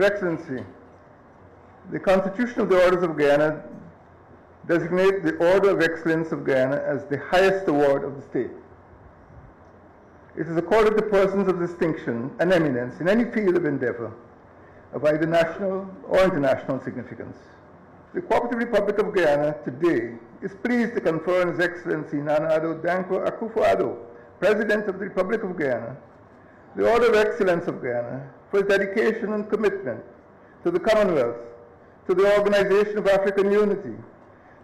Your Excellency, the Constitution of the Orders of Guyana designates the Order of Excellence of Guyana as the highest award of the state. It is accorded to persons of distinction and eminence in any field of endeavor of either national or international significance. The Cooperative Republic of Guyana today is pleased to confer on His Excellency Nana Addo Dankwa Akufo-Addo, President of the Republic of Guyana, the Order of Excellence of Guyana for his dedication and commitment to the Commonwealth, to the Organization of African Unity,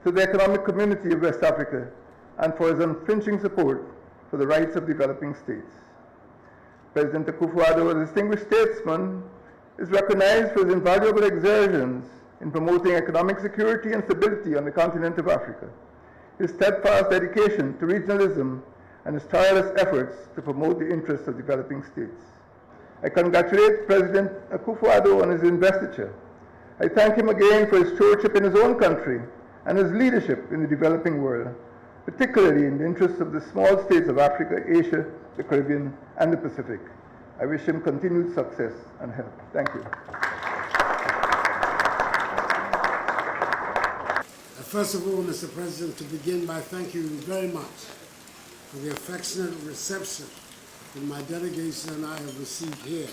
to the Economic Community of West Africa, and for his unflinching support for the rights of developing states. President Akufo-Addo, a distinguished statesman, is recognized for his invaluable exertions in promoting economic security and stability on the continent of Africa, his steadfast dedication to regionalism, and his tireless efforts to promote the interests of developing states. I congratulate President Akufo-Addo on his investiture. I thank him again for his stewardship in his own country and his leadership in the developing world, particularly in the interests of the small states of Africa, Asia, the Caribbean, and the Pacific. I wish him continued success and health. Thank you. First of all, Mr. President, to begin by thanking you very much for the affectionate reception that my delegation and I have received here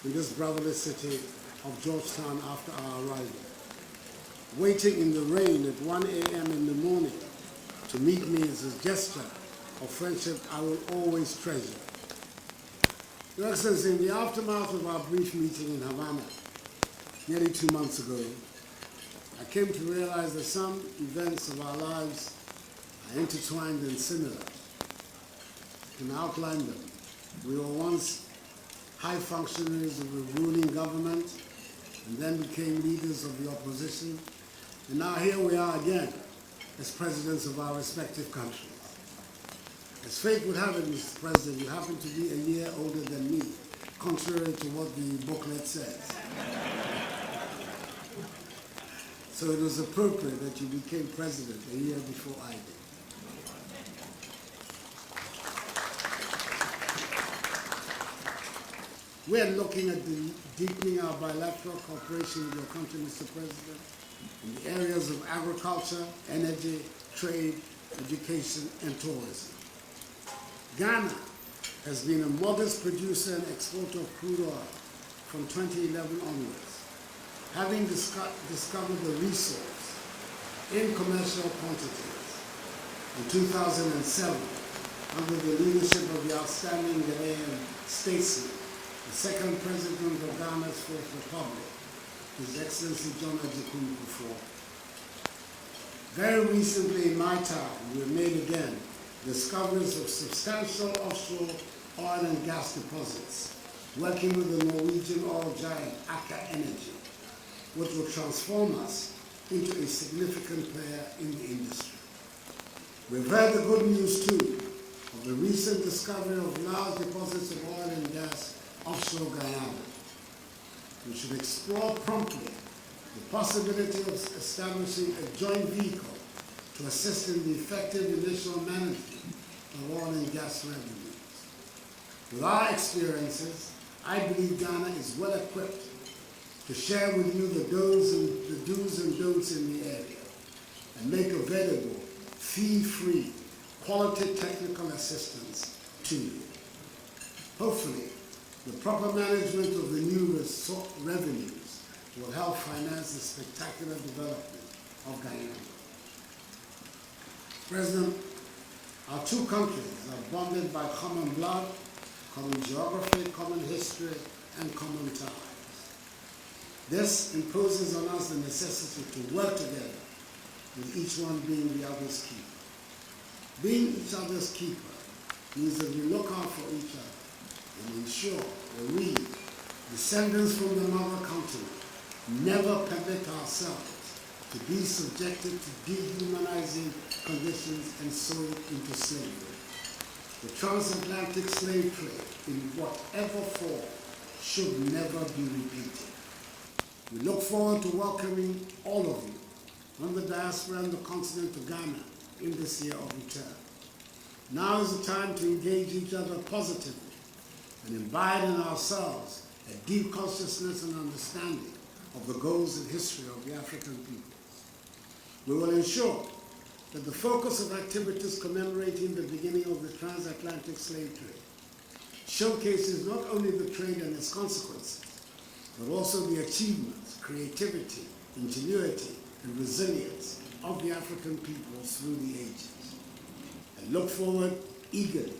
in this brotherly city of Georgetown after our arrival. Waiting in the rain at 1 a.m. in the morning to meet me is a gesture of friendship I will always treasure. Your Excellency, in the aftermath of our brief meeting in Havana nearly 2 months ago, I came to realize that some events of our lives are intertwined and similar. I can outline them. We were once high functionaries of a ruling government and then became leaders of the opposition. And now here we are again as presidents of our respective countries. As fate would have it, Mr. President, you happen to be a year older than me, contrary to what the booklet says. So it was appropriate that you became president a year before I did. We are looking at deepening our bilateral cooperation with your country, Mr. President, in the areas of agriculture, energy, trade, education, and tourism. Ghana has been a modest producer and exporter of crude oil from 2011 onwards, having discovered the resource in commercial quantities in 2007 under the leadership of the outstanding Ghanaian statesman, the second president of Ghana's Fourth Republic, His Excellency John Ajikun. Very recently in my town, we made again discoveries of substantial offshore oil and gas deposits, working with the Norwegian oil giant Aker Energy, which will transform us into a significant player in the industry. We've heard the good news too of the recent discovery of large deposits of oil and gas offshore Guyana. We should explore promptly the possibility of establishing a joint vehicle to assist in the effective initial management of oil and gas revenues. With our experiences, I believe Ghana is well equipped to share with you the do's and don'ts in the area and make available fee-free, quality technical assistance to you. Hopefully, the proper management of the new revenues will help finance the spectacular development of Guyana. President, our two countries are bonded by common blood, common geography, common history, and common ties. This imposes on us the necessity to work together, with each one being the other's keeper. Being each other's keeper means that we look out for each other and ensure that we, descendants from the mother continent, never permit ourselves to be subjected to dehumanizing conditions and sold into slavery. The transatlantic slave trade, in whatever form, should never be repeated. We look forward to welcoming all of you from the diaspora and the continent of Ghana in this year of return. Now is the time to engage each other positively and imbibe in ourselves a deep consciousness and understanding of the goals and history of the African people. We will ensure that the focus of activities commemorating the beginning of the transatlantic slave trade showcases not only the trade and its consequences, but also the achievements, creativity, ingenuity, and resilience of the African peoples through the ages. I look forward eagerly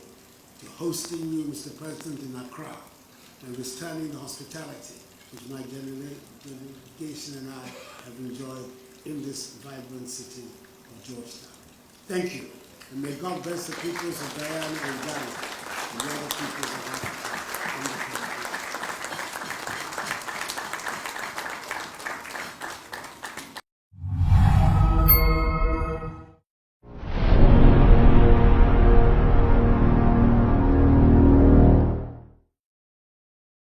to hosting you, Mr. President, in Accra and returning the hospitality which my delegation and I have enjoyed in this vibrant city of Georgetown. Thank you, and may God bless the peoples of Guyana and Ghana and the other peoples of Africa.